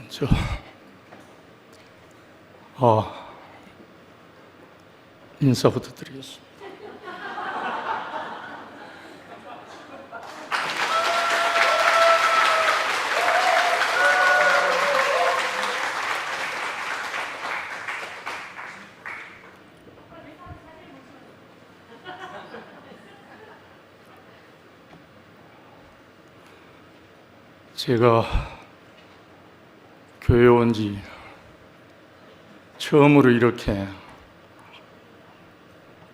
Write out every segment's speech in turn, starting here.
저, 인사부터 드리겠습니다. 제가 교회 온 지 처음으로 이렇게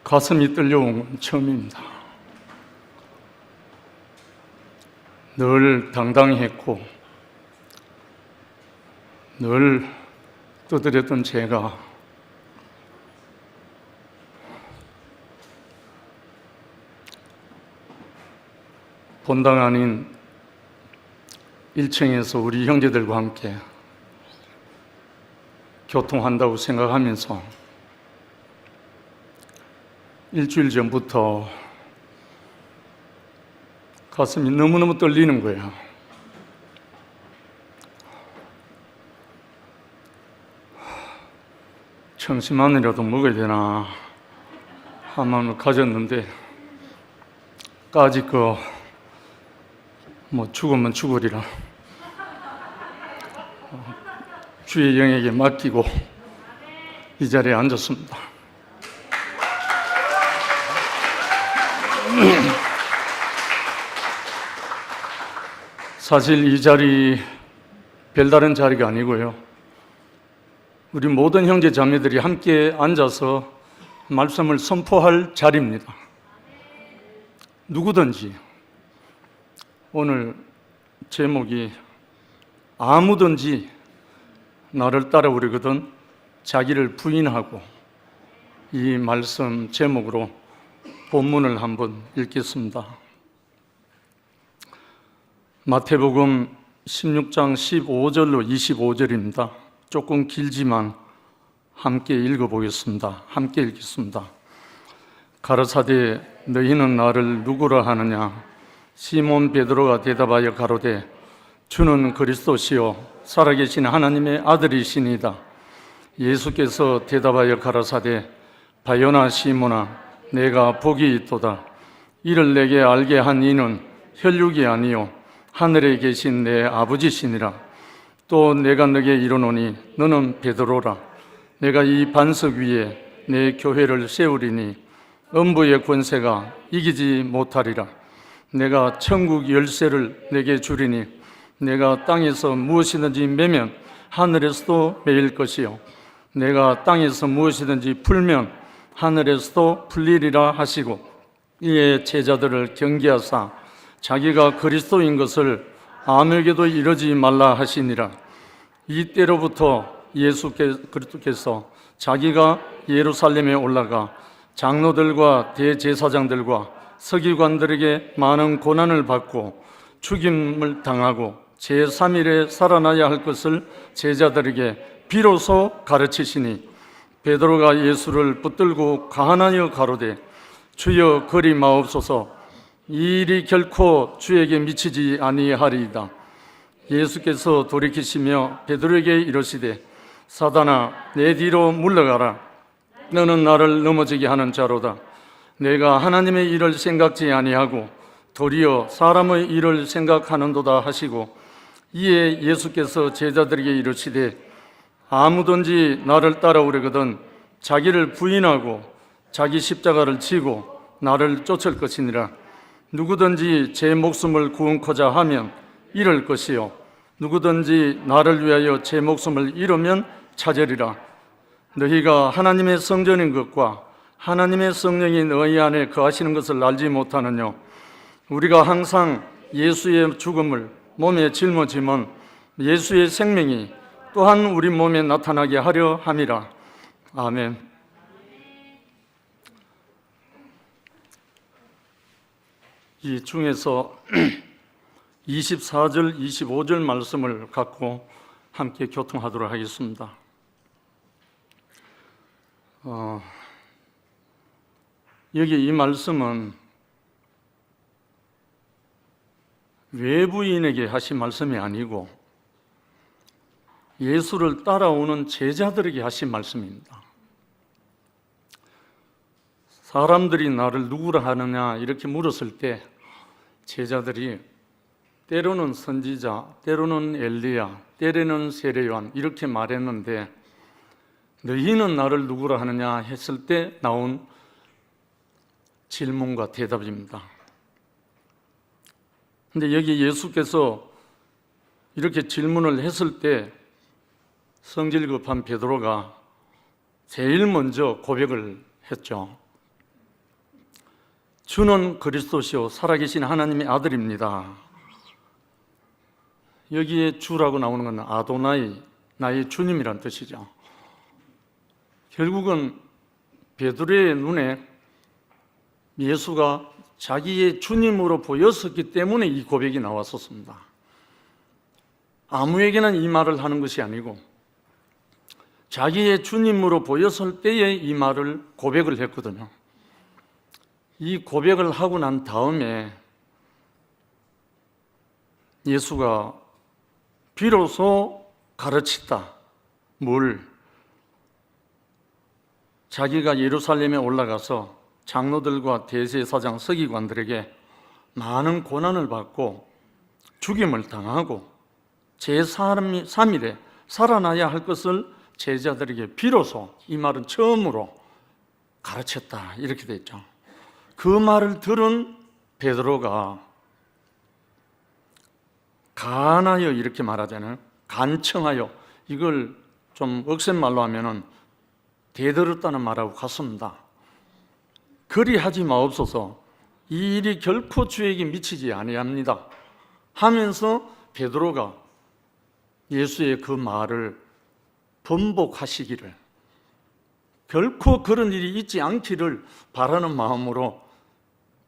가슴이 떨려온 건 처음입니다. 늘 당당했고 늘 떠들었던 제가 본당 아닌 1층에서 우리 형제들과 함께 교통한다고 생각하면서 일주일 전부터 가슴이 너무너무 떨리는 거예요. 청심환이라도 먹어야 되나 한 마음을 가졌는데 까짓 죽으면 죽으리라 주의 영에게 맡기고 이 자리에 앉았습니다. 사실 이 자리 별다른 자리가 아니고요, 우리 모든 형제 자매들이 함께 앉아서 말씀을 선포할 자리입니다. 누구든지, 오늘 제목이 아무든지 나를 따라오려거든 자기를 부인하고, 이 말씀 제목으로 본문을 한번 읽겠습니다. 마태복음 16장 15절로 25절입니다. 조금 길지만 함께 읽어보겠습니다. 함께 읽겠습니다. 가라사대 너희는 나를 누구라 하느냐? 시몬 베드로가 대답하여 가로되 주는 그리스도시요 살아계신 하나님의 아들이시니이다. 예수께서 대답하여 가라사대 바요나 시몬아 내가 복이 있도다. 이를 내게 알게 한 이는 혈육이 아니요 하늘에 계신 내 아버지시니라. 또 내가 너에게 이르노니 너는 베드로라. 내가 이 반석 위에 내 교회를 세우리니 음부의 권세가 이기지 못하리라. 내가 천국 열쇠를 내게 주리니 내가 땅에서 무엇이든지 매면 하늘에서도 매일 것이요 내가 땅에서 무엇이든지 풀면 하늘에서도 풀리리라 하시고, 이에 제자들을 경계하사 자기가 그리스도인 것을 아무에게도 이르지 말라 하시니라. 이때로부터 예수께서 자기가 예루살렘에 올라가 장로들과 대제사장들과 서기관들에게 많은 고난을 받고 죽임을 당하고 제3일에 살아나야 할 것을 제자들에게 비로소 가르치시니, 베드로가 예수를 붙들고 가하나여 가로되 주여 그리 마옵소서. 이 일이 결코 주에게 미치지 아니하리이다. 예수께서 돌이키시며 베드로에게 이르시되 사단아 내 뒤로 물러가라. 너는 나를 넘어지게 하는 자로다. 내가 하나님의 일을 생각지 아니하고 도리어 사람의 일을 생각하는도다 하시고, 이에 예수께서 제자들에게 이르시되 아무든지 나를 따라오려거든 자기를 부인하고 자기 십자가를 지고 나를 쫓을 것이니라. 누구든지 제 목숨을 구원코자 하면 잃을 것이요 누구든지 나를 위하여 제 목숨을 잃으면 찾으리라. 너희가 하나님의 성전인 것과 하나님의 성령이 너희 안에 거하시는 것을 알지 못하느냐? 우리가 항상 예수의 죽음을 몸에 짊어지면 예수의 생명이 또한 우리 몸에 나타나게 하려 함이라. 아멘. 이 중에서 24절, 25절 말씀을 갖고 함께 교통하도록 하겠습니다. 여기 이 말씀은 외부인에게 하신 말씀이 아니고 예수를 따라오는 제자들에게 하신 말씀입니다. 사람들이 나를 누구라 하느냐 이렇게 물었을 때 제자들이 때로는 선지자, 때로는 엘리야, 때로는 세례요한 이렇게 말했는데 너희는 나를 누구라 하느냐 했을 때 나온 질문과 대답입니다. 근데 여기 예수께서 이렇게 질문을 했을 때 성질 급한 베드로가 제일 먼저 고백을 했죠. 주는 그리스도시요 살아계신 하나님의 아들입니다. 여기에 주라고 나오는 건 아도나이, 나의 주님이란 뜻이죠. 결국은 베드로의 눈에 예수가 자기의 주님으로 보였었기 때문에 이 고백이 나왔었습니다. 아무에게나 이 말을 하는 것이 아니고 자기의 주님으로 보였을 때에 이 말을 고백을 했거든요. 이 고백을 하고 난 다음에 예수가 비로소 가르치다. 뭘? 자기가 예루살렘에 올라가서 장로들과 대제사장 서기관들에게 많은 고난을 받고 죽임을 당하고 제3일에 살아나야 할 것을 제자들에게 비로소 이 말은 처음으로 가르쳤다 이렇게 돼 있죠. 그 말을 들은 베드로가 간하여 이렇게 말하잖아요. 간청하여, 이걸 좀 억센말로 하면은 대들었다는 말하고 같습니다. 그리하지 마옵소서, 이 일이 결코 주에게 미치지 아니합니다 하면서 베드로가 예수의 그 말을 번복하시기를, 결코 그런 일이 있지 않기를 바라는 마음으로,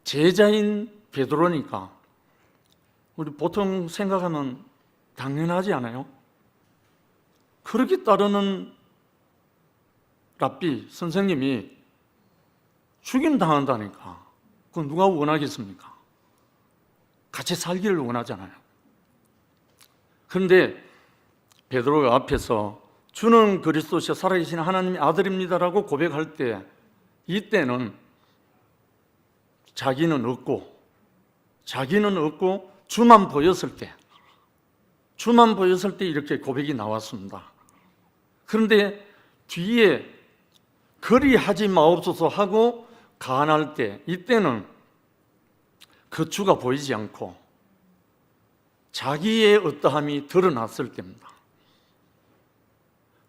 제자인 베드로니까 우리 보통 생각하면 당연하지 않아요? 그렇게 따르는 랍비, 선생님이 죽임당한다니까 그건 누가 원하겠습니까? 같이 살기를 원하잖아요. 그런데 베드로가 앞에서 주는 그리스도시여 살아계신 하나님의 아들입니다라고 고백할 때, 이때는 자기는 없고 주만 보였을 때 이렇게 고백이 나왔습니다. 그런데 뒤에 그리하지 마옵소서 하고 간할 때, 이때는 그 주가 보이지 않고 자기의 어떠함이 드러났을 때입니다.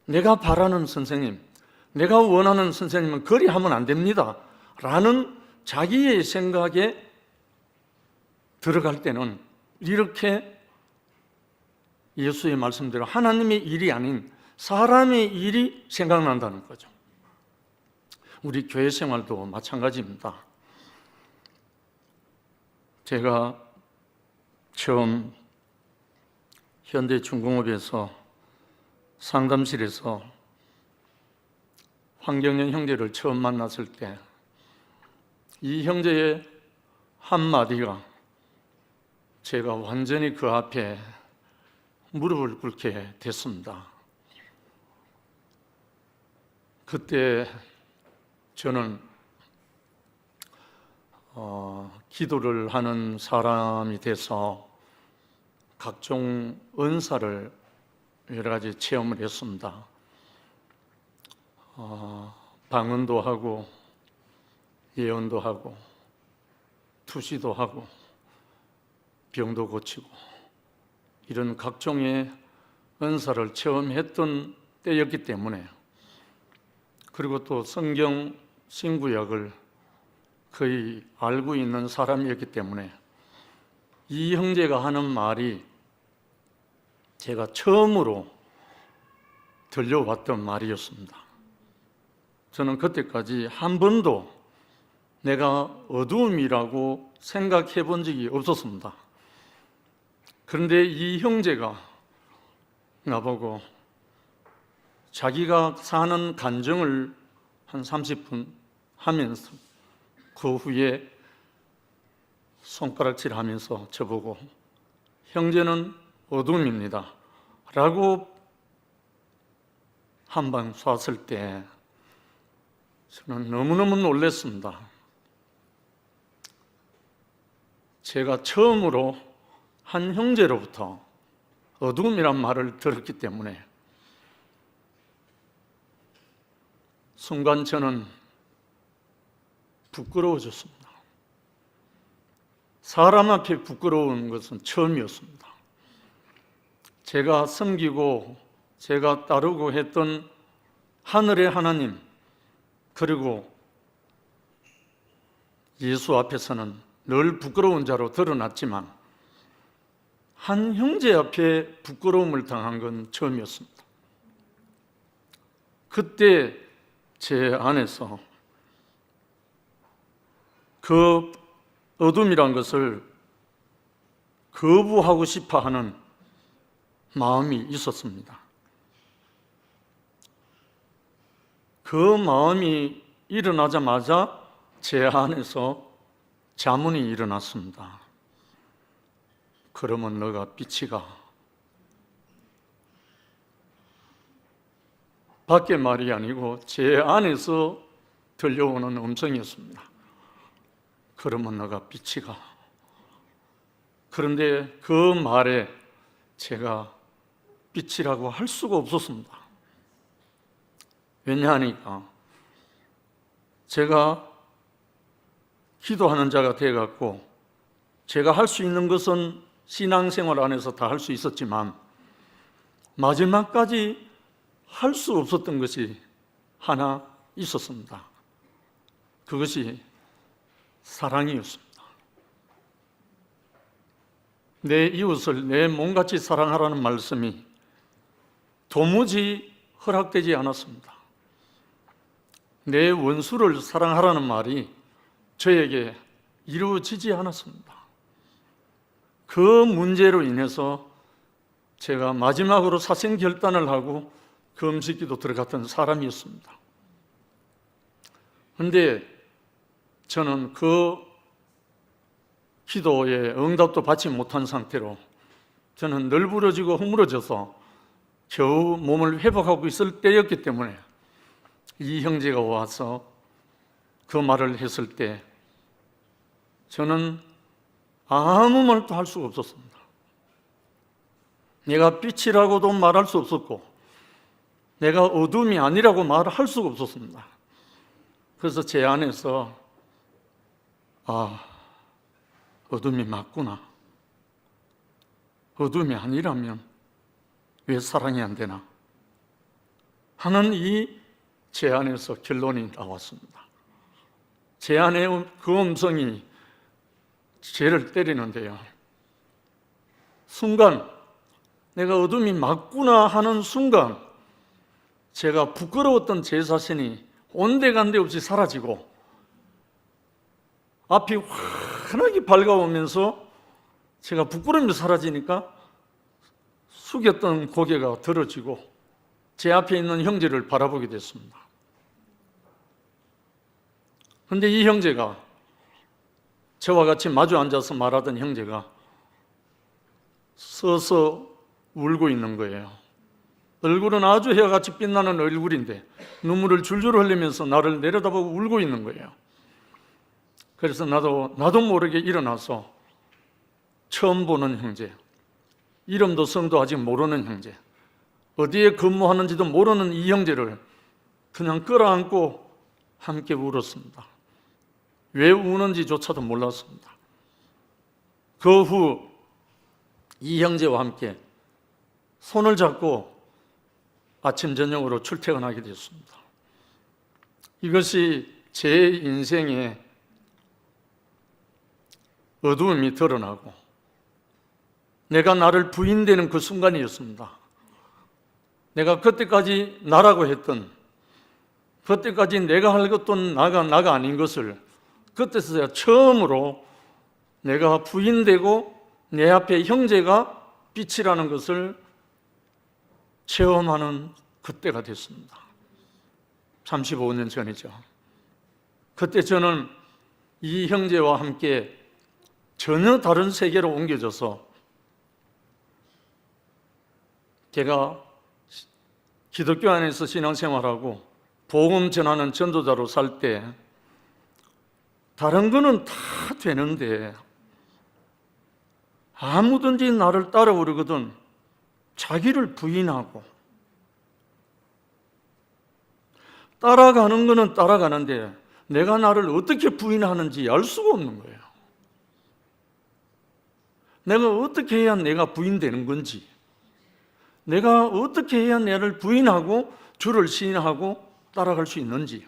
내가 바라는 선생님, 내가 원하는 선생님은 그리하면 안 됩니다 라는 자기의 생각에 들어갈 때는 이렇게 예수의 말씀대로 하나님의 일이 아닌 사람의 일이 생각난다는 거죠. 우리 교회 생활도 마찬가지입니다. 제가 처음 현대중공업에서 상담실에서 황경현 형제를 처음 만났을 때 이 형제의 한마디가 제가 완전히 그 앞에 무릎을 꿇게 됐습니다. 그때 저는 기도를 하는 사람이 돼서 각종 은사를 여러 가지 체험을 했습니다. 방언도 하고 예언도 하고 투시도 하고 병도 고치고 이런 각종의 은사를 체험했던 때였기 때문에, 그리고 또 성경 신구약을 거의 알고 있는 사람이었기 때문에 이 형제가 하는 말이 제가 처음으로 들려왔던 말이었습니다. 저는 그때까지 한 번도 내가 어두움이라고 생각해 본 적이 없었습니다. 그런데 이 형제가 나보고 자기가 사는 간증을 한 30분 하면서 그 후에 손가락질 하면서 저보고 형제는 어둠입니다 라고 한 방 쐈을 때 저는 너무너무 놀랐습니다. 제가 처음으로 한 형제로부터 어둠이란 말을 들었기 때문에 순간 저는 부끄러워졌습니다. 사람 앞에 부끄러운 것은 처음이었습니다. 제가 섬기고 제가 따르고 했던 하늘의 하나님, 그리고 예수 앞에서는 늘 부끄러운 자로 드러났지만 한 형제 앞에 부끄러움을 당한 건 처음이었습니다. 그때 제 안에서 그 어둠이란 것을 거부하고 싶어 하는 마음이 있었습니다. 그 마음이 일어나자마자 제 안에서 자문이 일어났습니다. 그러면 너가 빛이 가. 밖의 말이 아니고 제 안에서 들려오는 음성이었습니다. 그러면 너가 빛이 가. 그런데 그 말에 제가 빛이라고 할 수가 없었습니다. 왜냐하니까 제가 기도하는 자가 되어갖고 제가 할 수 있는 것은 신앙생활 안에서 다 할 수 있었지만 마지막까지 할 수 없었던 것이 하나 있었습니다. 그것이 사랑이었습니다. 내 이웃을 내 몸같이 사랑하라는 말씀이 도무지 허락되지 않았습니다. 내 원수를 사랑하라는 말이 저에게 이루어지지 않았습니다. 그 문제로 인해서 제가 마지막으로 사생결단을 하고 금식기도 들어갔던 사람이었습니다. 그런데 저는 그 기도에 응답도 받지 못한 상태로 저는 널브러지고 허물어져서 겨우 몸을 회복하고 있을 때였기 때문에 이 형제가 와서 그 말을 했을 때 저는 아무 말도 할 수가 없었습니다. 내가 빛이라고도 말할 수 없었고 내가 어둠이 아니라고 말할 수가 없었습니다. 그래서 제 안에서 어둠이 맞구나. 어둠이 아니라면 왜 사랑이 안 되나 하는 이 제 안에서 결론이 나왔습니다. 제 안에 그 음성이 죄를 때리는데요. 순간 내가 어둠이 맞구나 하는 순간 제가 부끄러웠던 제 자신이 온데간데 없이 사라지고 앞이 환하게 밝아오면서 제가 부끄러움이 사라지니까 숙였던 고개가 들어지고 제 앞에 있는 형제를 바라보게 됐습니다. 그런데 이 형제가 저와 같이 마주 앉아서 말하던 형제가 서서 울고 있는 거예요. 얼굴은 아주 해같이 빛나는 얼굴인데 눈물을 줄줄 흘리면서 나를 내려다보고 울고 있는 거예요. 그래서 나도 모르게 일어나서 처음 보는 형제, 이름도 성도 아직 모르는 형제, 어디에 근무하는지도 모르는 이 형제를 그냥 끌어안고 함께 울었습니다. 왜 우는지조차도 몰랐습니다. 그 후 이 형제와 함께 손을 잡고 아침 저녁으로 출퇴근하게 됐습니다. 이것이 제 인생에 어두움이 드러나고 내가 나를 부인되는 그 순간이었습니다. 내가 그때까지 나라고 했던, 그때까지 내가 할 것도 나가 아닌 것을 그때서야 처음으로 내가 부인되고 내 앞에 형제가 빛이라는 것을 체험하는 그때가 됐습니다. 35년 전이죠. 그때 저는 이 형제와 함께 전혀 다른 세계로 옮겨져서 제가 기독교 안에서 신앙생활하고 복음 전하는 전도자로 살 때 다른 거는 다 되는데 아무든지 나를 따라오려거든 자기를 부인하고 따라가는 거는 따라가는데 내가 나를 어떻게 부인하는지 알 수가 없는 거예요. 내가 어떻게 해야 내가 부인되는 건지, 내가 어떻게 해야 나를 부인하고 주를 시인하고 따라갈 수 있는지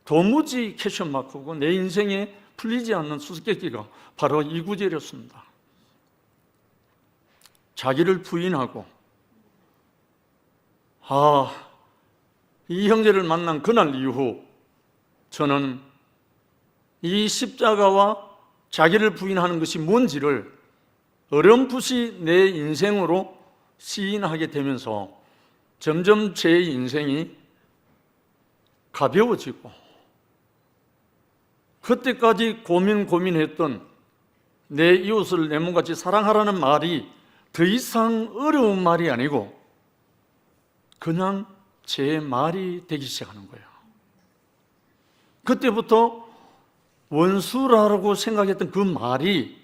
도무지 퀘션 마크고 내 인생에 풀리지 않는 수수께끼가 바로 이 구절이었습니다. 자기를 부인하고 이 형제를 만난 그날 이후 저는 이 십자가와 자기를 부인하는 것이 뭔지를 어렴풋이 내 인생으로 시인하게 되면서 점점 제 인생이 가벼워지고 그때까지 고민했던 내 이웃을 내 몸같이 사랑하라는 말이 더 이상 어려운 말이 아니고 그냥 제 말이 되기 시작하는 거예요. 그때부터 원수라고 생각했던 그 말이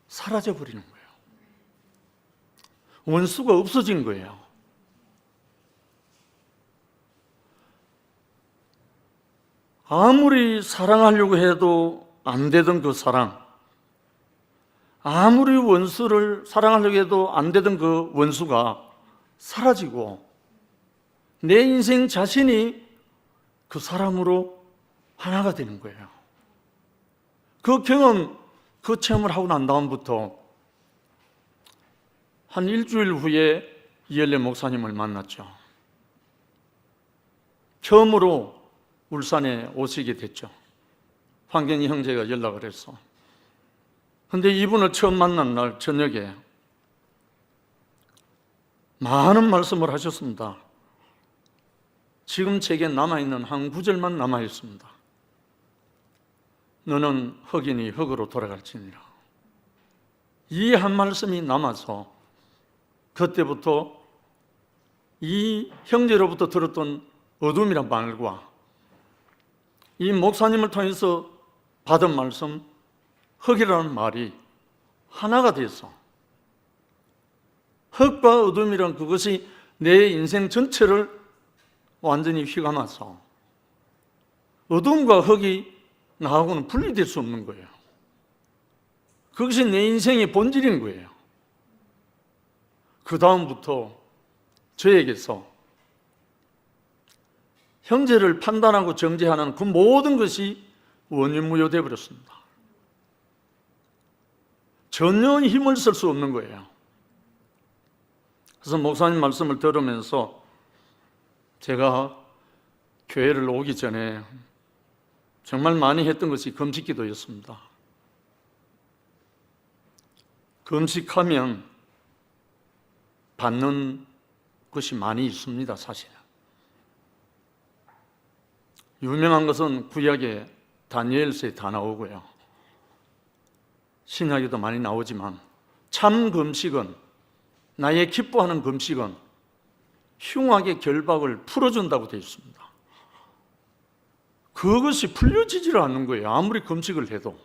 사라져 버리는 거예요. 원수가 없어진 거예요. 아무리 사랑하려고 해도 안 되던 그 사랑, 아무리 원수를 사랑하려고 해도 안 되던 그 원수가 사라지고 내 인생 자신이 그 사람으로 하나가 되는 거예요. 그 경험, 그 체험을 하고 난 다음부터 한 일주일 후에 이엘레 목사님을 만났죠. 처음으로 울산에 오시게 됐죠. 황경희 형제가 연락을 했어. 근데 이분을 처음 만난 날 저녁에 많은 말씀을 하셨습니다. 지금 제게 남아있는 한 구절만 남아있습니다. 너는 흑인이 흑으로 돌아갈지니라. 이 한 말씀이 남아서 그때부터 이 형제로부터 들었던 어둠이란 말과 이 목사님을 통해서 받은 말씀, 흑이라는 말이 하나가 돼서 흑과 어둠이란 그것이 내 인생 전체를 완전히 휘감아서 어둠과 흑이 나하고는 분리될 수 없는 거예요. 그것이 내 인생의 본질인 거예요. 그 다음부터 저에게서 형제를 판단하고 정죄하는 그 모든 것이 원인무효되어 버렸습니다. 전혀 힘을 쓸 수 없는 거예요. 그래서 목사님 말씀을 들으면서 제가 교회를 오기 전에 정말 많이 했던 것이 금식기도였습니다. 금식하면 받는 것이 많이 있습니다, 사실은. 유명한 것은 구약의 다니엘서에 다 나오고요. 신약에도 많이 나오지만 참 금식은, 나의 기뻐하는 금식은 흉악의 결박을 풀어준다고 되어 있습니다. 그것이 풀려지지를 않는 거예요. 아무리 금식을 해도.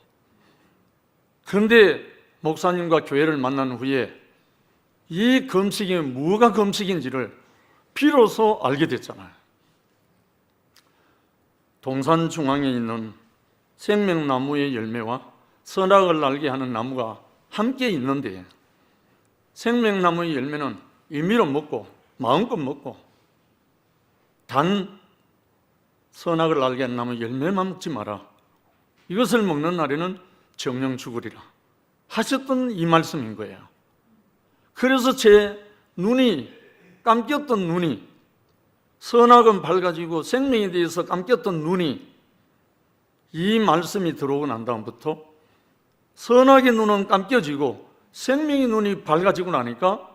그런데 목사님과 교회를 만난 후에 이 금식이 뭐가 금식인지를 비로소 알게 됐잖아요. 동산 중앙에 있는 생명나무의 열매와 선악을 알게 하는 나무가 함께 있는데 생명나무의 열매는 임의로 먹고 마음껏 먹고 단 선악을 알게 하는 나무 열매만 먹지 마라. 이것을 먹는 날에는 정령 죽으리라 하셨던 이 말씀인 거예요. 그래서 제 눈이 감겼던 눈이, 선악은 밝아지고 생명에 대해서 감겼던 눈이 이 말씀이 들어오고 난 다음부터 선악의 눈은 감겨지고 생명의 눈이 밝아지고 나니까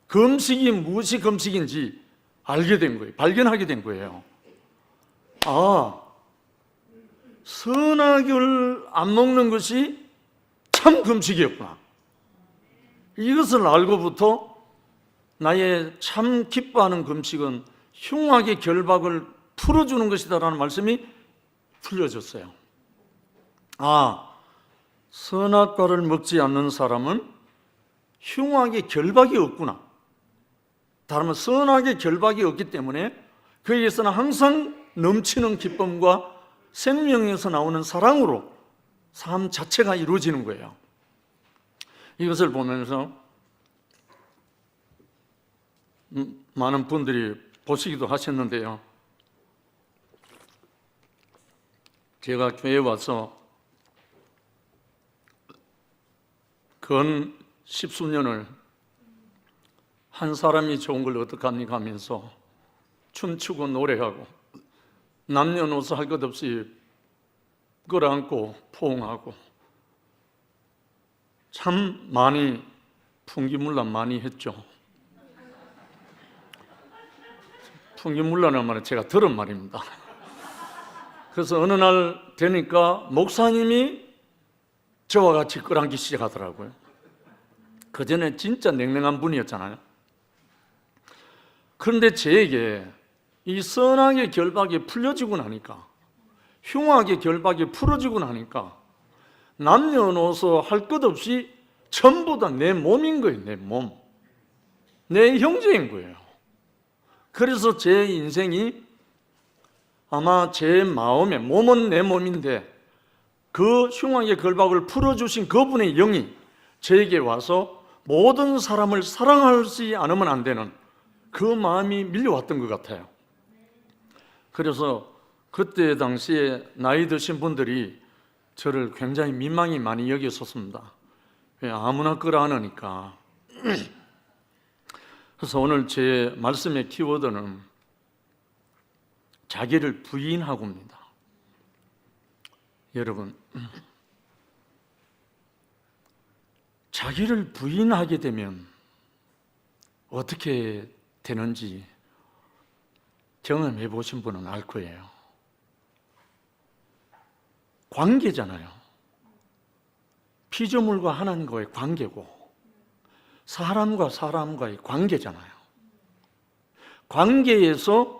금식이 무엇이 금식인지 알게 된 거예요. 발견하게 된 거예요. 선악을 안 먹는 것이 참 금식이었구나. 이것을 알고부터 나의 참 기뻐하는 금식은 흉악의 결박을 풀어주는 것이다라는 말씀이 풀려졌어요. 아, 선악과를 먹지 않는 사람은 흉악의 결박이 없구나. 다른 선악의 결박이 없기 때문에 거기에서는 항상 넘치는 기쁨과 생명에서 나오는 사랑으로 삶 자체가 이루어지는 거예요. 이것을 보면서 많은 분들이 보시기도 하셨는데요. 제가 교회에 와서 근 10수년을 한 사람이 좋은 걸 어떡합니까 하면서 춤추고 노래하고 남녀노소 할 것 없이 끌어안고 포옹하고 참 많이 풍기문란 많이 했죠. 풍기문란이라는 말은 제가 들은 말입니다. 그래서 어느 날 되니까 목사님이 저와 같이 끌어안기 시작하더라고요. 그전에 진짜 냉랭한 분이었잖아요. 그런데 저에게 이 선악의 결박이 풀려지고 나니까, 흉악의 결박이 풀어지고 나니까 남녀노소 할 것 없이 전부 다 내 몸인 거예요. 내 몸, 내 형제인 거예요. 그래서 제 인생이 아마 제 마음에, 몸은 내 몸인데 그 흉악의 결박을 풀어주신 그분의 영이 저에게 와서 모든 사람을 사랑하지 않으면 안 되는 그 마음이 밀려왔던 것 같아요. 그래서 그때 당시에 나이 드신 분들이 저를 굉장히 민망히 많이 여겼었습니다. 왜 아무나 끌어안으니까. 그래서 오늘 제 말씀의 키워드는 자기를 부인하고입니다. 여러분, 자기를 부인하게 되면 어떻게 되는지 경험해 보신 분은 알 거예요. 관계잖아요. 피조물과 하나님과의 관계고 사람과 사람과의 관계잖아요. 관계에서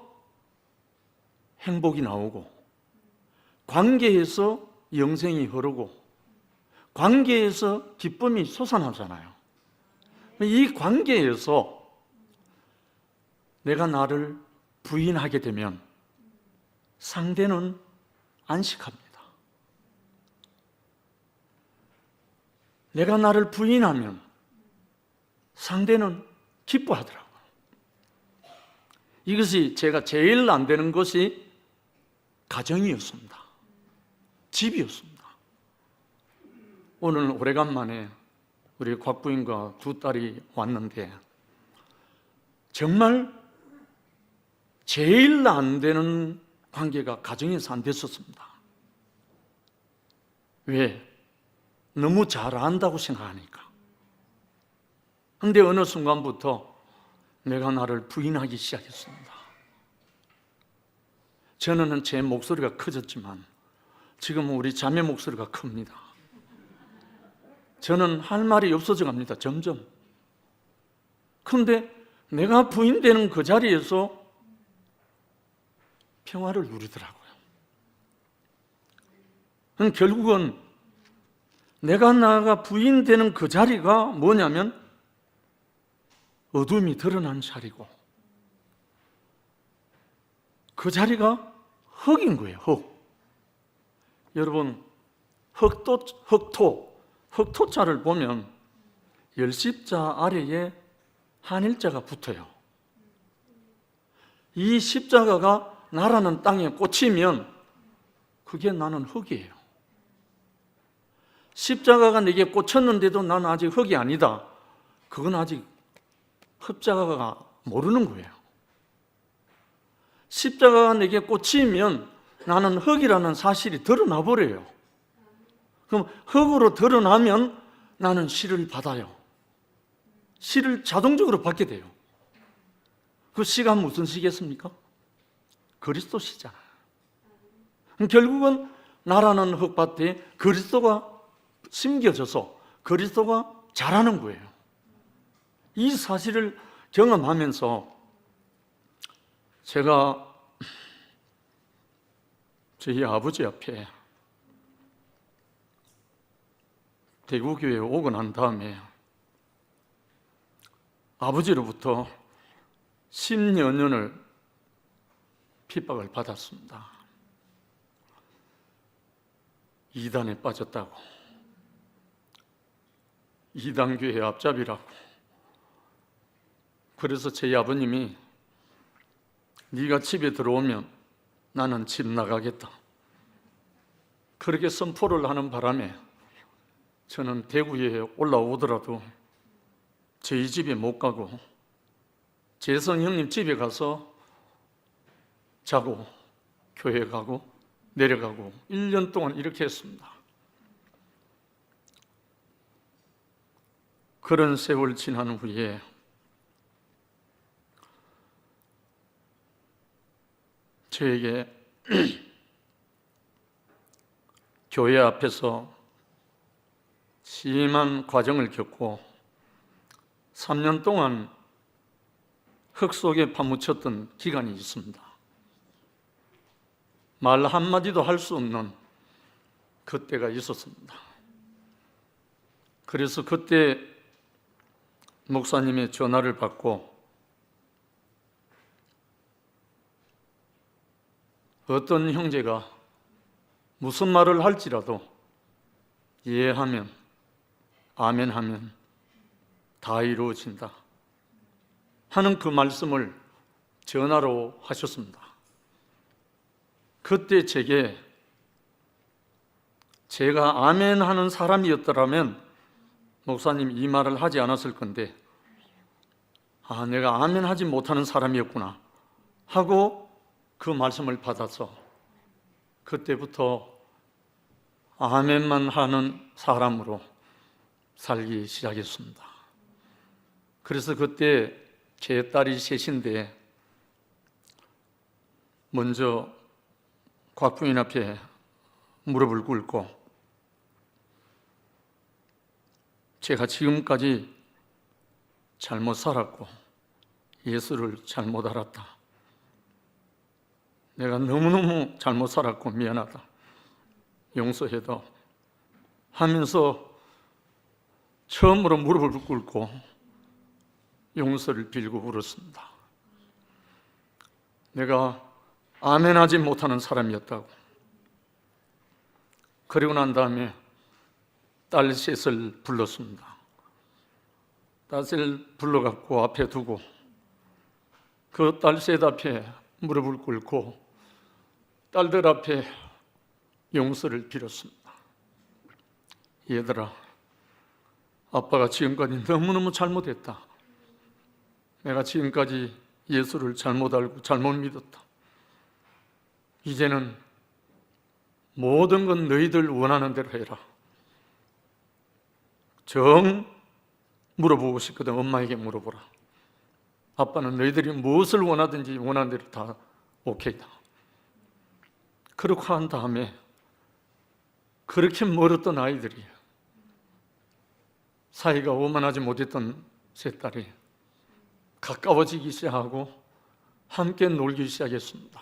행복이 나오고 관계에서 영생이 흐르고 관계에서 기쁨이 솟아나잖아요. 이 관계에서 내가 나를 부인하게 되면 상대는 안식합니다. 내가 나를 부인하면 상대는 기뻐하더라고요. 이것이 제가 제일 안 되는 것이 가정이었습니다. 집이었습니다. 오늘 오래간만에 우리 곽부인과 두 딸이 왔는데 정말 제일 안 되는 관계가 가정에서 안 됐었습니다. 왜? 너무 잘 안다고 생각하니까. 그런데 어느 순간부터 내가 나를 부인하기 시작했습니다. 저는 제 목소리가 커졌지만 지금은 우리 자매 목소리가 큽니다. 저는 할 말이 없어져 갑니다. 점점. 그런데 내가 부인되는 그 자리에서 평화를 누리더라고요. 결국은 내가 부인되는 그 자리가 뭐냐면 어둠이 드러난 자리고 그 자리가 흙인 거예요. 흙. 여러분, 흑토자를 보면 열십자 아래에 한일자가 붙어요. 이 십자가가 나라는 땅에 꽂히면 그게 나는 흙이에요. 십자가가 내게 꽂혔는데도 나는 아직 흙이 아니다. 그건 아직 십자가가 모르는 거예요. 십자가가 내게 꽂히면 나는 흙이라는 사실이 드러나 버려요. 그럼 흙으로 드러나면 나는 씨를 받아요. 씨를 자동적으로 받게 돼요. 그 씨가 무슨 씨겠습니까? 그리스도 씨잖아요. 결국은 나라는 흙밭에 그리스도가 심겨져서 그리스도가 자라는 거예요. 이 사실을 경험하면서 제가 저희 아버지 앞에 대구교회에 오고 난 다음에 아버지로부터 10여 년을 핍박을 받았습니다. 이단에 빠졌다고, 이단교회 앞잡이라고. 그래서 저희 아버님이 네가 집에 들어오면 나는 집 나가겠다, 그렇게 선포를 하는 바람에 저는 대구에 올라오더라도 저희 집에 못 가고 재성 형님 집에 가서 자고 교회 가고 내려가고 1년 동안 이렇게 했습니다. 그런 세월 지난 후에 저에게 교회 앞에서 심한 과정을 겪고 3년 동안 흙 속에 파묻혔던 기간이 있습니다. 말 한마디도 할 수 없는 그때가 있었습니다. 그래서 그때 목사님의 전화를 받고 어떤 형제가 무슨 말을 할지라도 이해하면, 아멘하면 다 이루어진다 하는 그 말씀을 전화로 하셨습니다. 그때 제가 아멘하는 사람이었더라면 목사님 이 말을 하지 않았을 건데, 내가 아멘하지 못하는 사람이었구나 하고 그 말씀을 받아서 그때부터 아멘만 하는 사람으로 살기 시작했습니다. 그래서 그때 제 딸이 셋인데 먼저 곽 부인 앞에 무릎을 꿇고 제가 지금까지 잘못 살았고 예수를 잘못 알았다, 내가 너무너무 잘못 살았고 미안하다, 용서해도 하면서 처음으로 무릎을 꿇고 용서를 빌고 울었습니다. 내가 아멘하지 못하는 사람이었다고. 그리고 난 다음에 딸 셋을 불렀습니다. 딸을 불러갖고 앞에 두고 그 딸 셋 앞에 무릎을 꿇고 딸들 앞에 용서를 빌었습니다. 얘들아, 아빠가 지금까지 너무너무 잘못했다. 내가 지금까지 예수를 잘못 알고 잘못 믿었다. 이제는 모든 건 너희들 원하는 대로 해라. 정 물어보고 싶거든 엄마에게 물어보라. 아빠는 너희들이 무엇을 원하든지 원하는 대로 다 오케이다. 그렇게 한 다음에 그렇게 멀었던 아이들이, 사이가 오만하지 못했던 세 딸이 가까워지기 시작하고 함께 놀기 시작했습니다.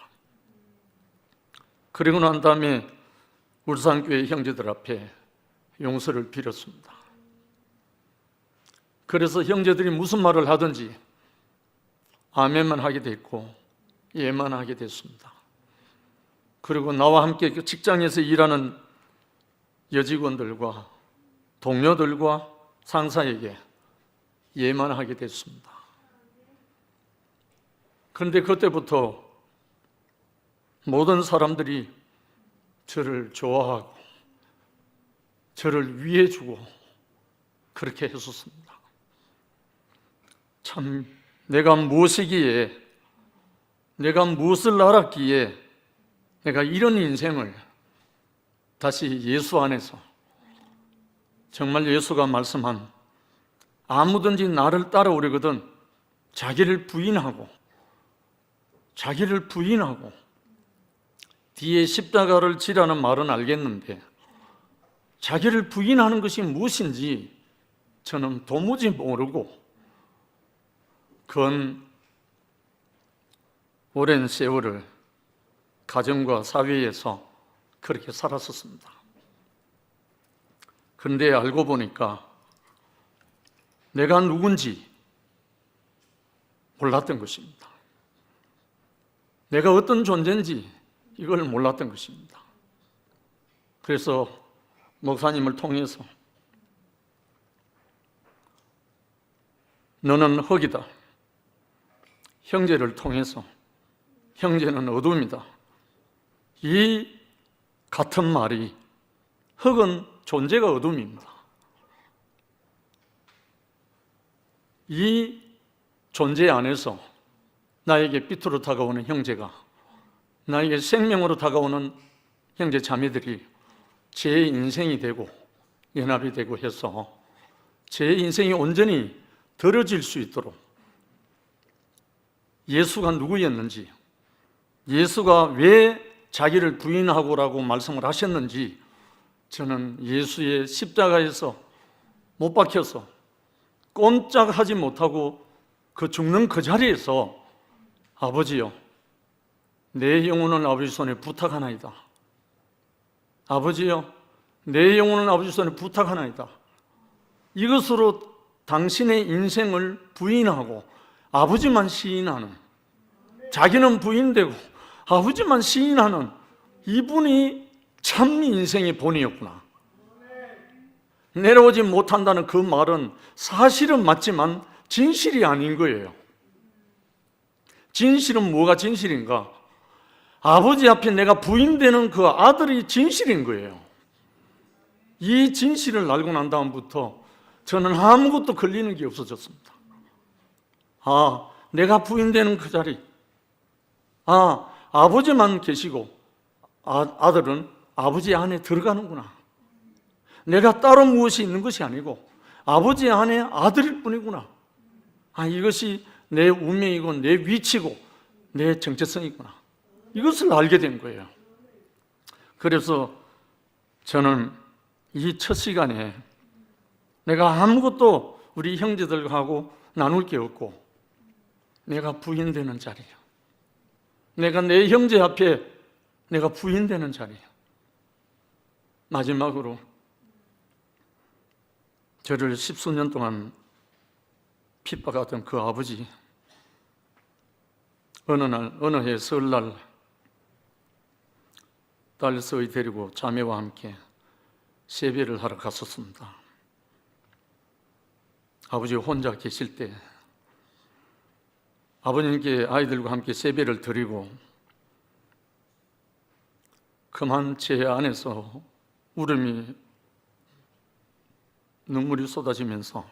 그리고 난 다음에 울산교회 형제들 앞에 용서를 빌었습니다. 그래서 형제들이 무슨 말을 하든지 아멘만 하게 됐고 예만 하게 됐습니다. 그리고 나와 함께 그 직장에서 일하는 여직원들과 동료들과 상사에게 예만 하게 됐습니다. 그런데 그때부터 모든 사람들이 저를 좋아하고 저를 위해주고 그렇게 했었습니다. 참, 내가 무엇이기에, 내가 무엇을 알았기에 내가 이런 인생을 다시 예수 안에서, 정말 예수가 말씀한 아무든지 나를 따라오려거든 자기를 부인하고 뒤에 십자가를 지라는 말은 알겠는데 자기를 부인하는 것이 무엇인지 저는 도무지 모르고 건 오랜 세월을 가정과 사회에서 그렇게 살았었습니다. 그런데 알고 보니까 내가 누군지 몰랐던 것입니다. 내가 어떤 존재인지 이걸 몰랐던 것입니다. 그래서 목사님을 통해서 너는 흙이다. 형제를 통해서 형제는 어둠이다. 이 같은 말이 흙은 존재가 어둠입니다. 이 존재 안에서 나에게 빛으로 다가오는 형제가, 나에게 생명으로 다가오는 형제 자매들이 제 인생이 되고 연합이 되고 해서 제 인생이 온전히 들어질 수 있도록 예수가 누구였는지, 예수가 왜 자기를 부인하고라고 말씀을 하셨는지 저는 예수의 십자가에서 못 박혀서 꼼짝하지 못하고 그 죽는 그 자리에서 아버지요, 내 영혼을 아버지 손에 부탁하나이다. 아버지요, 내 영혼을 아버지 손에 부탁하나이다. 이것으로 당신의 인생을 부인하고 아버지만 시인하는, 자기는 부인되고 아버지만 시인하는 이분이 참 인생의 본이었구나. 내려오지 못한다는 그 말은 사실은 맞지만 진실이 아닌 거예요. 진실은 뭐가 진실인가? 아버지 앞에 내가 부인되는 그 아들이 진실인 거예요. 이 진실을 알고 난 다음부터 저는 아무것도 걸리는 게 없어졌습니다. 내가 부인되는 그 자리, 아버지만 계시고 아들은 아버지 안에 들어가는구나. 내가 따로 무엇이 있는 것이 아니고 아버지 안에 아들일 뿐이구나. 이것이 내 운명이고 내 위치고 내 정체성이구나. 이것을 알게 된 거예요. 그래서 저는 이 첫 시간에 내가 아무것도 우리 형제들하고 나눌 게 없고 내가 부인되는 자리예요. 내가 내 형제 앞에 내가 부인되는 자리예요. 마지막으로 저를 10수년 동안 핍박하던 그 아버지, 어느 해 설날 딸 서희 데리고 자매와 함께 세배를 하러 갔었습니다. 아버지 혼자 계실 때 아버님께 아이들과 함께 세배를 드리고 그만 제 안에서 울음이, 눈물이 쏟아지면서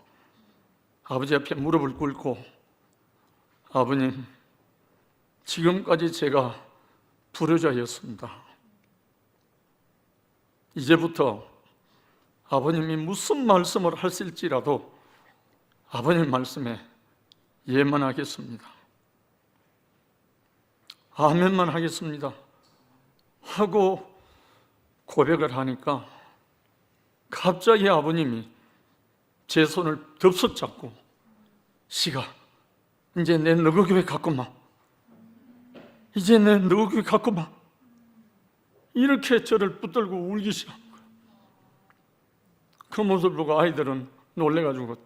아버지 앞에 무릎을 꿇고 아버님, 지금까지 제가 불효자였습니다. 이제부터 아버님이 무슨 말씀을 하실지라도 아버님 말씀에 예만 하겠습니다. 아멘만 하겠습니다. 하고 고백을 하니까 갑자기 아버님이 제 손을 덥석 잡고 시가 이제 내 너희 교회 갔구만. 이제 내 너희 교회 갔구만. 이렇게 저를 붙들고 울기 시작한 거예요. 그 모습을 보고 아이들은 놀래가지고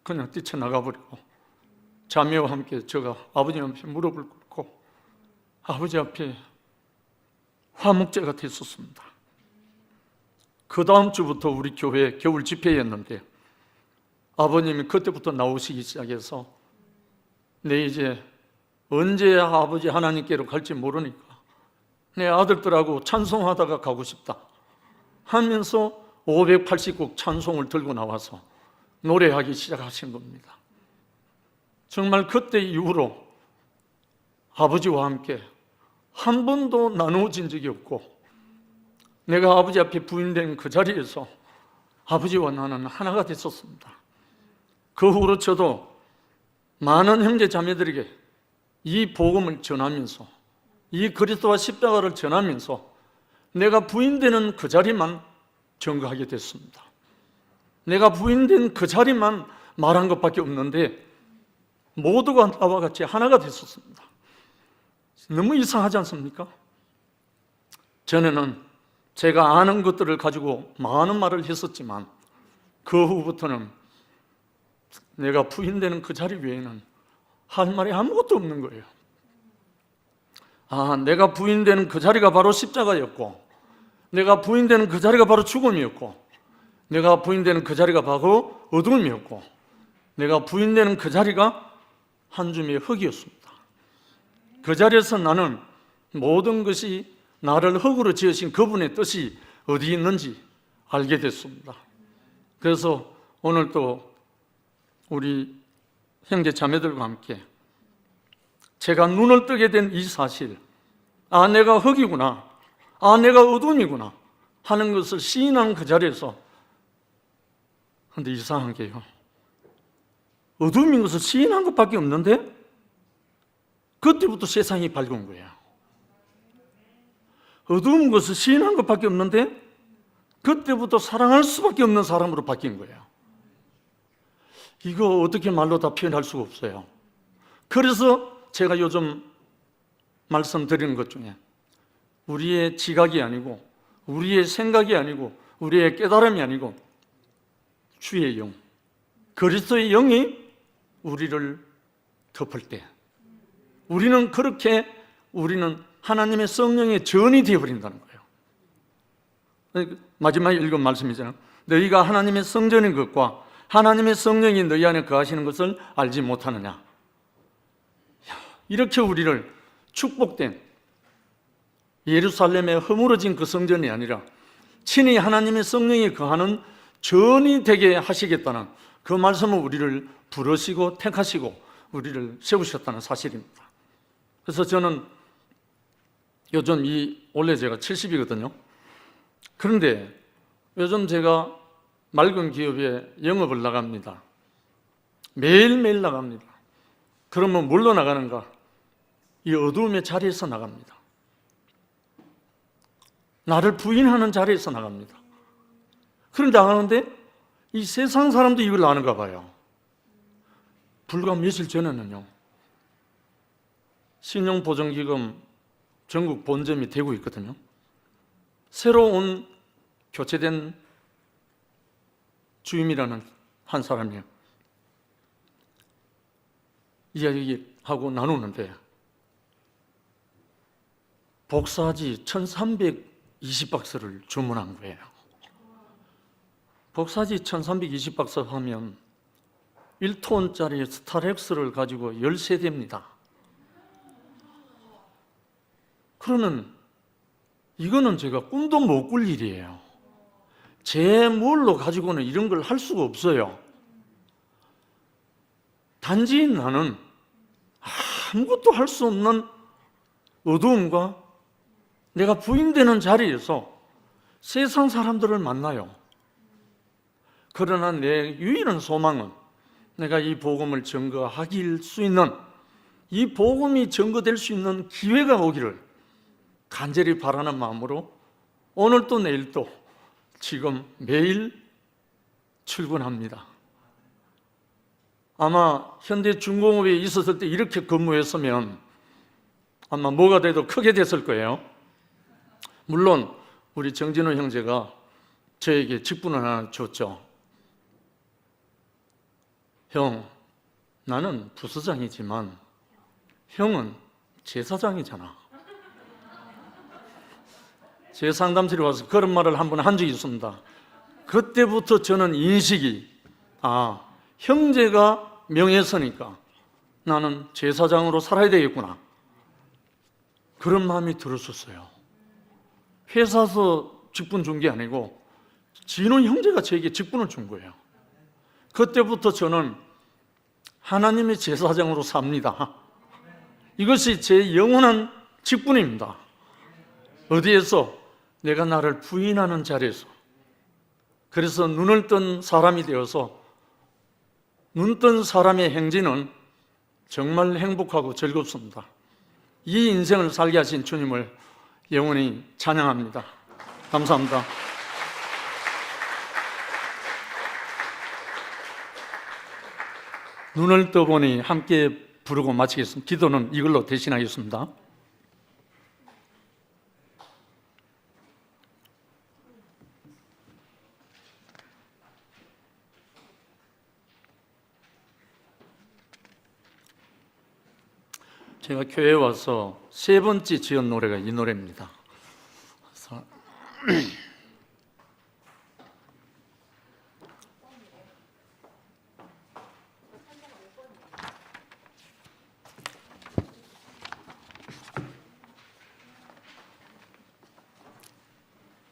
그냥 뛰쳐나가버리고 자매와 함께 제가 아버지 앞에 무릎을 꿇고 아버지 앞에 화목제가 됐었습니다. 그 다음 주부터 우리 교회 겨울 집회였는데 아버님이 그때부터 나오시기 시작해서 내 이제 언제 아버지 하나님께로 갈지 모르니까 내 아들들하고 찬송하다가 가고 싶다 하면서 580곡 찬송을 들고 나와서 노래하기 시작하신 겁니다. 정말 그때 이후로 아버지와 함께 한 번도 나누어진 적이 없고 내가 아버지 앞에 부인된 그 자리에서 아버지와 나는 하나가 됐었습니다. 그 후로 저도 많은 형제 자매들에게 이 복음을 전하면서 이 그리스도와 십자가를 전하면서 내가 부인되는 그 자리만 증거하게 됐습니다. 내가 부인된 그 자리만 말한 것밖에 없는데 모두가 나와 같이 하나가 됐었습니다. 너무 이상하지 않습니까? 전에는 제가 아는 것들을 가지고 많은 말을 했었지만 그 후부터는 내가 부인되는 그 자리 외에는 할 말이 아무것도 없는 거예요. 내가 부인되는 그 자리가 바로 십자가였고, 내가 부인되는 그 자리가 바로 죽음이었고, 내가 부인되는 그 자리가 바로 어둠이었고, 내가 부인되는 그 자리가 한 줌의 흙이었습니다. 그 자리에서 나는 모든 것이 나를 흙으로 지으신 그분의 뜻이 어디 있는지 알게 됐습니다. 그래서 오늘 또 우리 형제 자매들과 함께 제가 눈을 뜨게 된 이 사실, 내가 흙이구나, 내가 어둠이구나 하는 것을 시인하는 그 자리에서, 근데 이상한 게요, 어둠인 것을 시인한 것밖에 없는데 그때부터 세상이 밝은 거예요. 어두운 것을 시인한 것밖에 없는데 그때부터 사랑할 수밖에 없는 사람으로 바뀐 거예요. 이거 어떻게 말로 다 표현할 수가 없어요. 그래서 제가 요즘 말씀드리는 것 중에 우리의 지각이 아니고, 우리의 생각이 아니고, 우리의 깨달음이 아니고 주의 영, 그리스도의 영이 우리를 덮을 때 우리는 하나님의 성령의 전이 되어버린다는 거예요. 마지막에 읽은 말씀이잖아요. 너희가 하나님의 성전인 것과 하나님의 성령이 너희 안에 거하시는 것을 알지 못하느냐. 이렇게 우리를 축복된 예루살렘에 허물어진 그 성전이 아니라 친히 하나님의 성령이 거하는 전이 되게 하시겠다는 그 말씀을 우리를 부르시고 택하시고 우리를 세우셨다는 사실입니다. 그래서 저는 요즘 원래 제가 70이거든요. 그런데 요즘 제가 맑은 기업에 영업을 나갑니다. 매일매일 나갑니다. 그러면 뭘로 나가는가? 이 어두움의 자리에서 나갑니다. 나를 부인하는 자리에서 나갑니다. 그런데 나가는데 이 세상 사람도 이걸 아는가 봐요. 불과 며칠 전에는요, 신용보증기금 전국 본점이 되고 있거든요. 새로 온 교체된 주임이라는 한 사람이에요. 이야기하고 나누는데 복사지 1320박스를 주문한 거예요. 복사지 1320박스 하면 1톤짜리 스타렉스를 가지고 13대입니다. 그러면 이거는 제가 꿈도 못 꿀 일이에요. 제 뭘로 가지고는 이런 걸 할 수가 없어요. 단지 나는 아무것도 할 수 없는 어두움과 내가 부인되는 자리에서 세상 사람들을 만나요. 그러나 내 유일한 소망은 내가 이 복음을 증거하길 수 있는, 이 복음이 증거될 수 있는 기회가 오기를 간절히 바라는 마음으로 오늘도 내일도 지금 매일 출근합니다. 아마 현대중공업에 있었을 때 이렇게 근무했으면 아마 뭐가 돼도 크게 됐을 거예요. 물론 우리 정진호 형제가 저에게 직분을 하나 줬죠. 형, 나는 부서장이지만 형은 제사장이잖아. 제 상담실에 와서 그런 말을 한 번 한 적이 있습니다. 그때부터 저는 인식이, 형제가 명예서니까 나는 제사장으로 살아야 되겠구나, 그런 마음이 들었었어요. 회사에서 직분 준 게 아니고 진호 형제가 저에게 직분을 준 거예요. 그때부터 저는 하나님의 제사장으로 삽니다. 이것이 제 영원한 직분입니다. 어디에서? 내가 나를 부인하는 자리에서. 그래서 눈을 뜬 사람이 되어서 눈 뜬 사람의 행진은 정말 행복하고 즐겁습니다. 이 인생을 살게 하신 주님을 영원히 찬양합니다. 감사합니다. 눈을 떠보니 함께 부르고 마치겠습니다. 기도는 이걸로 대신하겠습니다. 제가 교회에 와서 세 번째 지은 노래가 이 노래입니다. 그래서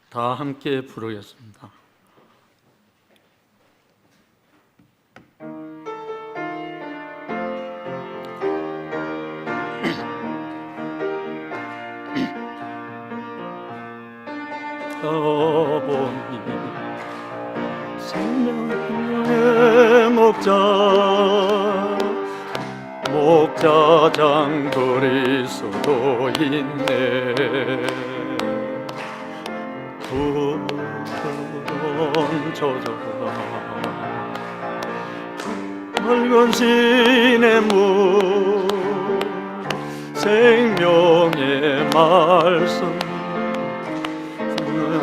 다 함께 부르겠습니다. 떠보니 생명의 목자장 그리스도 있네. 푸른 저저라 맑은 시냇물 생명의 말씀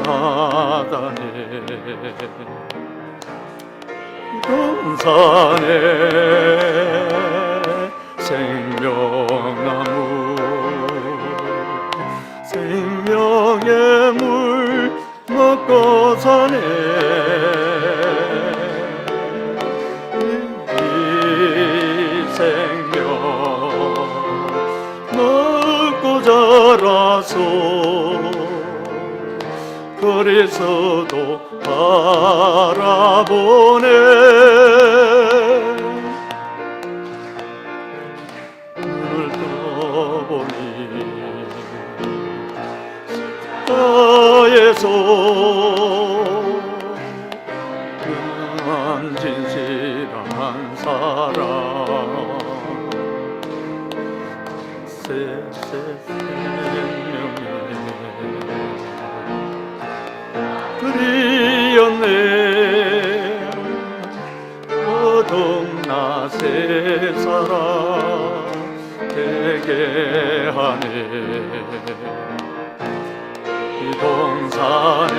하다네. 이런 산에 생명나무 생명의 물 먹고 사네. 이 생명 먹고 자라서 그래서도 바라보네. 눈을 떠보니 나에서 그 진실한 사랑 생명의 그리었네. 거듭나 새 사람 되게 하네. 이 동산에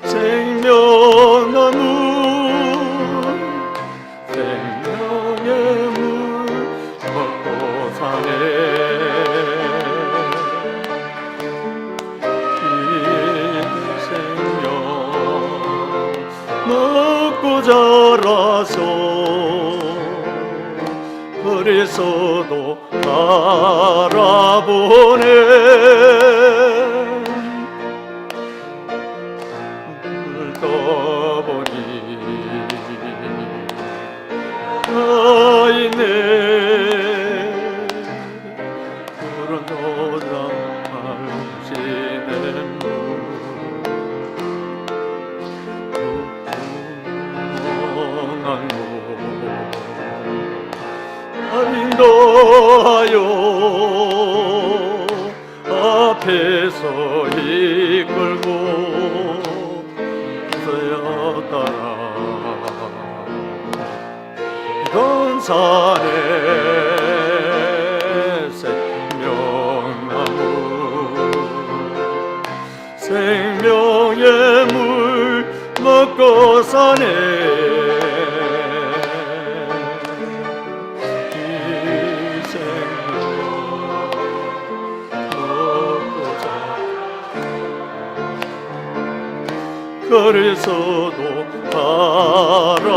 생명나무 생명의 물 먹고 사네. 먹고 자라서 그래서도 바라보네. 눈을 떠보니 아이네. 푸른 노랑 시냇물 인도하여 앞에서 이끌고 서야 따라 이건 산에 생명나무 생명의 물 먹고 사네. 그래서도 바라보네.